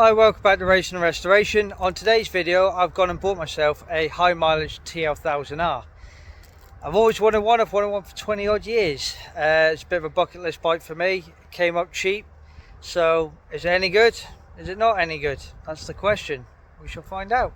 Hi, welcome back to Racing and Restoration. On today's video, I've gone and bought myself a high mileage TL1000R. I've always wanted one, I've wanted one for 20 odd years. It's a bit of a bucket list bike for me. It came up cheap. So, is it any good? Is it not any good? That's the question. We shall find out.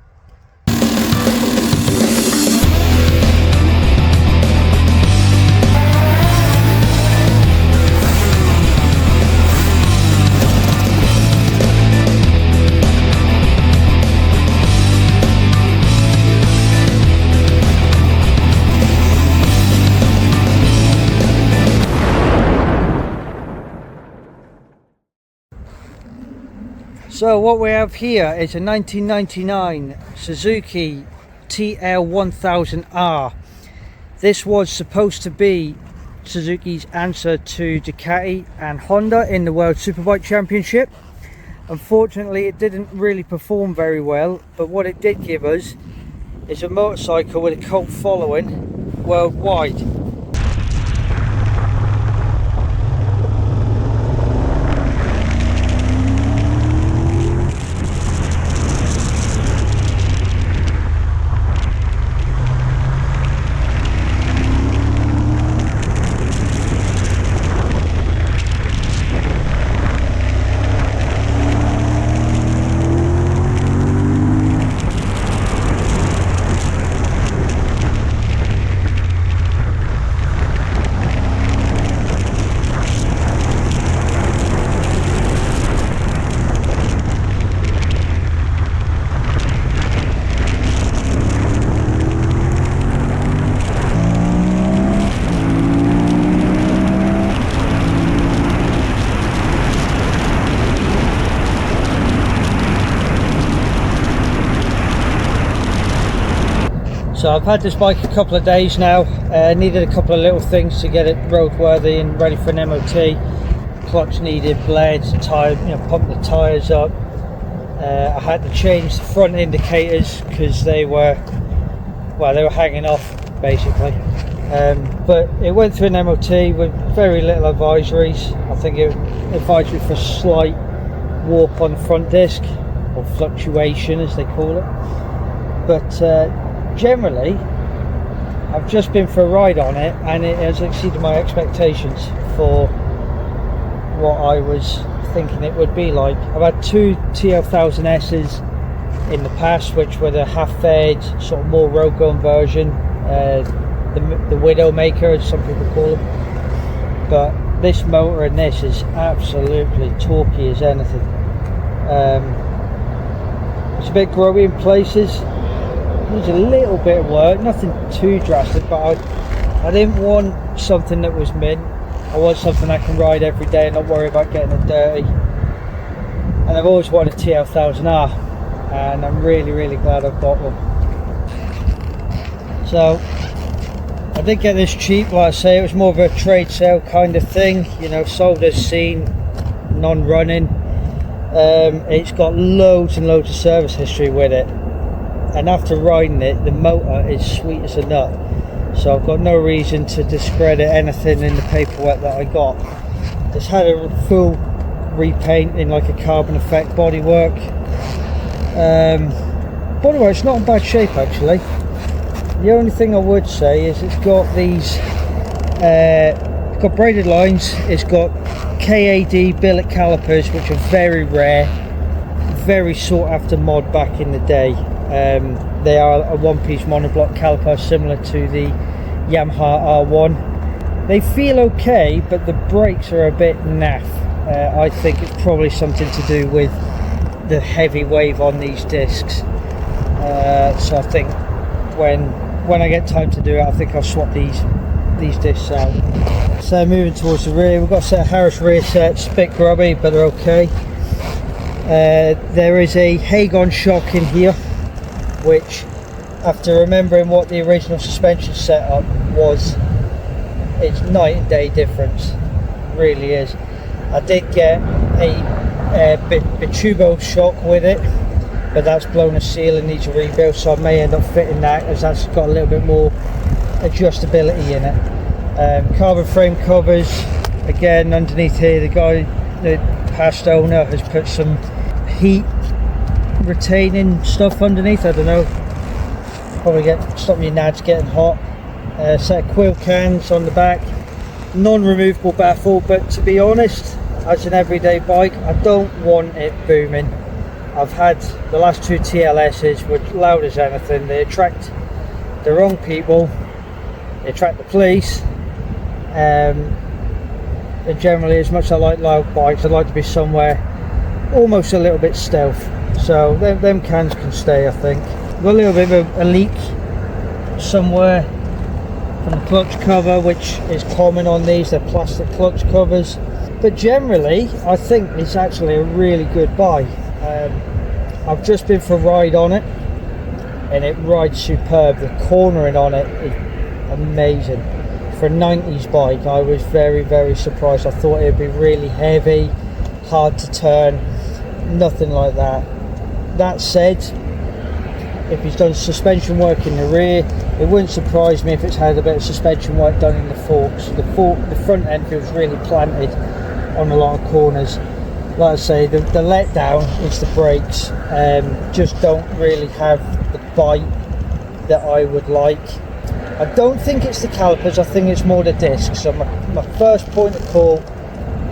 So what we have here is a 1999 Suzuki TL1000R. This was supposed to be Suzuki's answer to Ducati and Honda in the World Superbike Championship. Unfortunately, it didn't really perform very well, but what it did give us is a motorcycle with a cult following worldwide. So I've had this bike a couple of days now, needed a couple of little things to get it roadworthy and ready for an MOT. Clutch needed blades, tire, pump the tyres up. I had to change the front indicators because they were hanging off basically. But it went through an MOT with very little advisories. I think it advised me for slight warp on the front disc, or fluctuation as they call it. But generally, I've just been for a ride on it and it has exceeded my expectations for what I was thinking it would be like. I've had two TL1000S's in the past, which were the half-fed, sort of more road going version, the Widowmaker as some people call them. But this motor and this is absolutely torquey as anything. It's a bit grubby in places. Needs a little bit of work, nothing too drastic, but I didn't want something that was mint. I want something I can ride every day and not worry about getting it dirty. And I've always wanted a TL1000R, and I'm really glad I've got one. So I did get this cheap, like I say. It was more of a trade sale kind of thing, sold as seen, non-running. It's got loads and loads of service history with it. And after riding it, the motor is sweet as a nut, so I've got no reason to discredit anything in the paperwork that I got. It's had a full repaint in like a carbon effect bodywork. Bodywork's not in bad shape actually. The only thing I would say is it's got these it's got braided lines, it's got KAD billet calipers, which are very rare, very sought after mod back in the day. They are a one-piece monoblock caliper similar to the Yamaha R1. They feel okay, but the brakes are a bit naff. I think it's probably something to do with the heavy wave on these discs. So I think when I get time to do it, I think I'll swap these discs out. So moving towards the rear, we've got a set of Harris rear sets, a bit grubby, but they're okay. There is a Hagon shock in here, which, after remembering what the original suspension setup was, it's night and day difference. It really is. I did get a Bitubo shock with it, but that's blown a seal and needs a rebuild, so I may end up fitting that, as that's got a little bit more adjustability in it. Carbon frame covers, again underneath here the guy, the past owner, has put some heat retaining stuff underneath. I don't know, probably stop your nads getting hot. Set of quill cans on the back, non-removable baffle, but to be honest, as an everyday bike, I don't want it booming. I've had the last two TLS's were loud as anything. They attract the wrong people, they attract the police, and generally, as much as I like loud bikes, I'd like to be somewhere almost a little bit stealth. So them cans can stay, I think. Got a little bit of a leak somewhere from the clutch cover, which is common on these. They're plastic clutch covers, but generally I think it's actually a really good bike. I've just been for a ride on it and it rides superb. The cornering on it is amazing. For a 90s bike, I was very, very surprised. I thought it would be really heavy, hard to turn. Nothing like that. That said, if he's done suspension work in the rear, it wouldn't surprise me if it's had a bit of suspension work done in the forks. The front end feels really planted on a lot of corners. Like I say, the letdown is the brakes. Just don't really have the bite that I would like. I don't think it's the calipers, I think it's more the discs. So my first point of call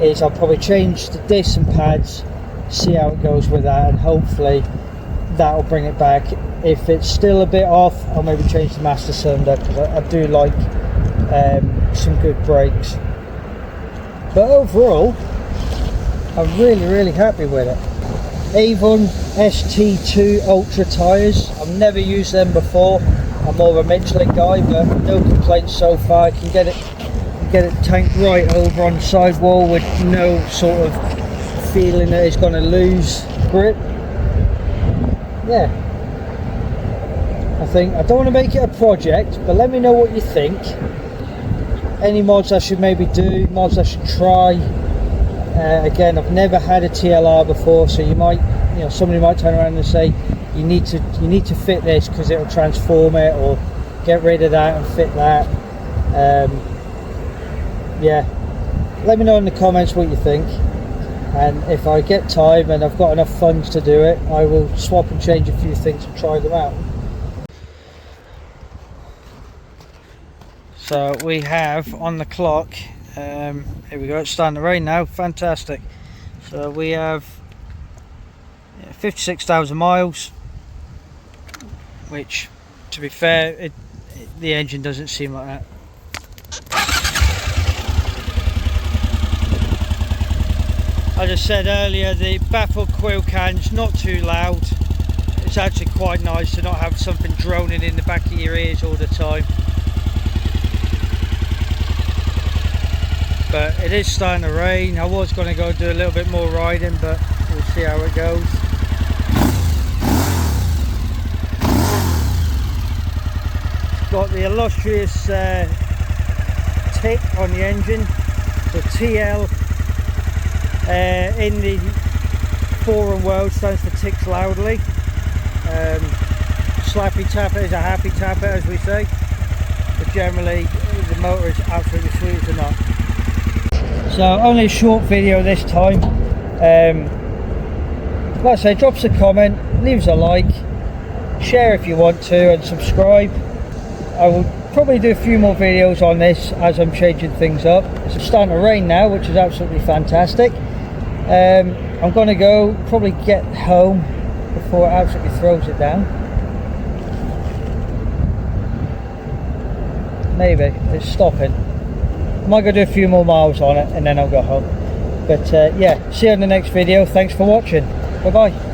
is I'll probably change the discs and pads, see how it goes with that, and hopefully that'll bring it back. If it's still a bit off, I'll maybe change the master cylinder, because I do like some good brakes. But overall, I'm really, really happy with it. Avon ST2 Ultra tyres. I've never used them before. I'm more of a Michelin guy, but no complaints so far. I can get it tanked right over on the sidewall with no sort of feeling that it's going to lose grip. Yeah, I don't want to make it a project, but let me know what you think. Any mods I should maybe do, mods I should try. Again, I've never had a TLR before, so somebody might turn around and say you need to fit this because it'll transform it, or get rid of that and fit that. Yeah, let me know in the comments what you think, and if I get time and I've got enough funds to do it, I will swap and change a few things and try them out. So we have on the clock, here we go, it's starting to rain now, fantastic. So we have 56,000 miles, which, to be fair, the engine doesn't seem like that. As I said earlier, the baffled quill can's not too loud. It's actually quite nice to not have something droning in the back of your ears all the time. But it is starting to rain. I was going to go do a little bit more riding, but we'll see how it goes. Got the illustrious tick on the engine, the TL in the forum world stands for ticks loudly. Slappy tapper is a happy tapper, as we say, but generally the motor is absolutely sweet as a nut. So only a short video this time. Like I say, drop us a comment, leave us a like, share if you want to, and subscribe. I will probably do a few more videos on this as I'm changing things up. It's starting to rain now, which is absolutely fantastic. I'm going to go probably get home before it absolutely throws it down. Maybe it's stopping. I might go do a few more miles on it and then I'll go home. But yeah, see you in the next video. Thanks for watching. Bye bye.